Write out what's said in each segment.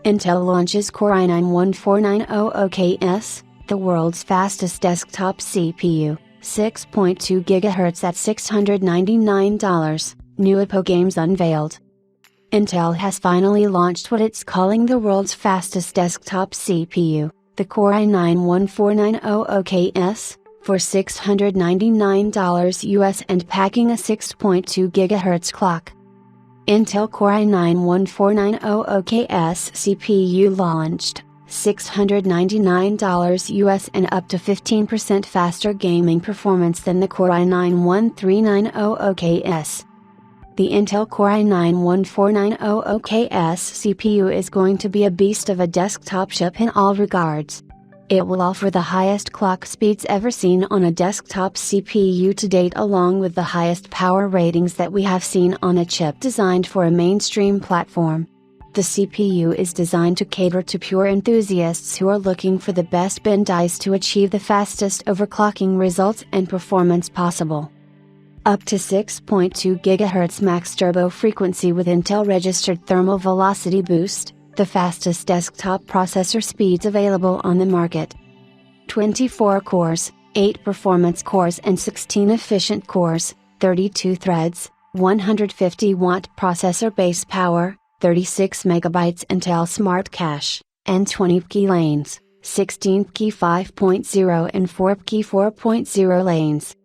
Intel launches Core i9-14900KS, the world's fastest desktop CPU, 6.2 GHz at $699, new APO games unveiled. Intel has finally launched what it's calling the world's fastest desktop CPU, the Core i9-14900KS, for $699 US and packing a 6.2 GHz clock. Intel Core i9-14900KS CPU launched, $699 US and up to 15% faster gaming performance than the Core i9-13900KS. The Intel Core i9-14900KS CPU is going to be a beast of a desktop chip in all regards. It will offer the highest clock speeds ever seen on a desktop CPU to date, along with the highest power ratings that we have seen on a chip designed for a mainstream platform. The CPU is designed to cater to pure enthusiasts who are looking for the best bin dice to achieve the fastest overclocking results and performance possible. Up to 6.2 GHz max turbo frequency with Intel registered thermal velocity boost, the fastest desktop processor speeds available on the market. 24 cores, 8 performance cores and 16 efficient cores, 32 threads, 150 watt processor base power, 36 MB Intel Smart Cache, and 20 key lanes, 16 key 5.0 and 4 key 4.0 lanes.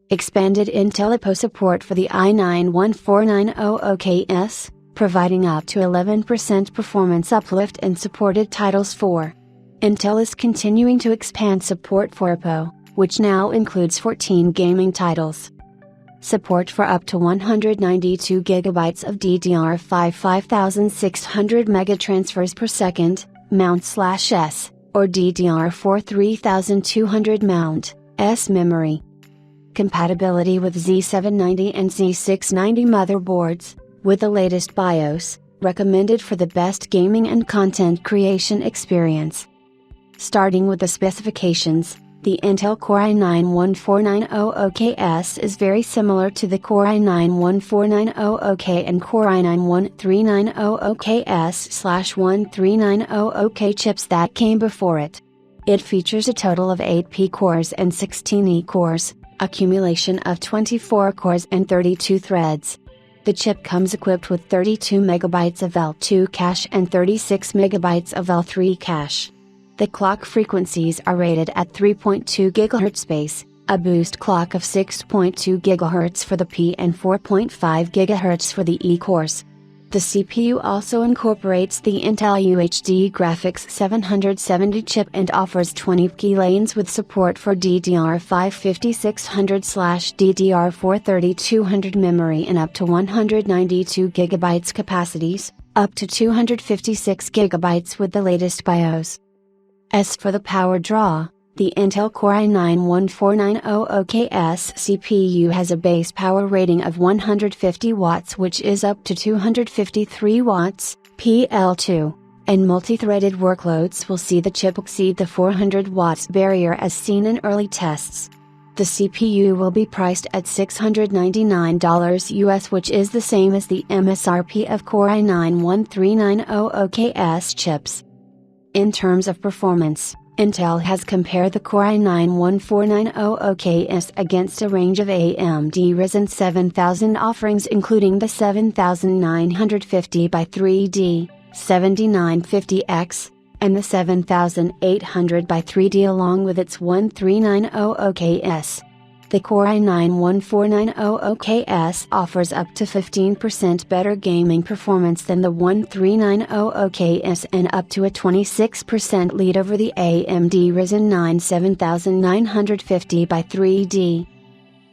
Expanded Intel APO support for the i9-14900KS, providing up to 11% performance uplift in supported titles for. Intel is continuing to expand support for APO, which now includes 14 gaming titles. Support for up to 192 GB of DDR5 5600 megatransfers per second, mount/s, or DDR4 3200 mount, s memory. Compatibility with Z790 and Z690 motherboards, with the latest BIOS, recommended for the best gaming and content creation experience. Starting with the specifications, the Intel Core i9-14900KS is very similar to the Core i9-14900K and Core i9-1390KS/1390K chips that came before it. It features a total of 8 P cores and 16 E cores, accumulation of 24 cores and 32 threads. The chip comes equipped with 32 MB of L2 cache and 36 MB of L3 cache. The clock frequencies are rated at 3.2 GHz base, a boost clock of 6.2 GHz for the P and 4.5 GHz for the E cores. The CPU also incorporates the Intel UHD Graphics 770 chip and offers 20 key lanes with support for DDR5 5600/DDR4 3200 memory and up to 192 GB capacities, up to 256 GB with the latest BIOS. As for the power draw, the Intel Core i9-14900KS CPU has a base power rating of 150 watts, which is up to 253 watts, PL2, and multi-threaded workloads will see the chip exceed the 400 watts barrier as seen in early tests. The CPU will be priced at $699 US, which is the same as the MSRP of Core i9-13900KS chips. In terms of performance, Intel has compared the Core i9-14900KS against a range of AMD Ryzen 7000 offerings, including the 7950 by 3D, 7950X, and the 7800 by 3D along with its 13900KS. The Core i9-14900KS offers up to 15% better gaming performance than the 13900KS and up to a 26% lead over the AMD Ryzen 9 7950 by 3D.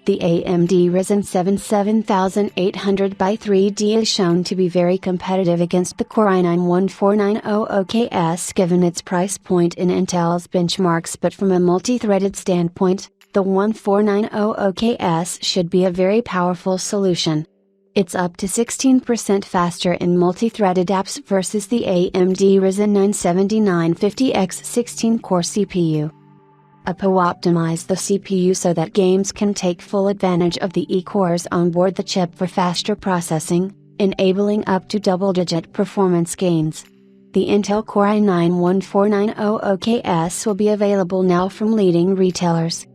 The AMD Ryzen 7 7800 by 3D is shown to be very competitive against the Core i9-14900KS given its price point in Intel's benchmarks, but from a multi-threaded standpoint, the 14900KS should be a very powerful solution. It's up to 16% faster in multi-threaded apps versus the AMD Ryzen 9 7950X 16-core CPU. APO optimized the CPU so that games can take full advantage of the E-cores on board the chip for faster processing, enabling up to double-digit performance gains. The Intel Core i9-14900KS will be available now from leading retailers.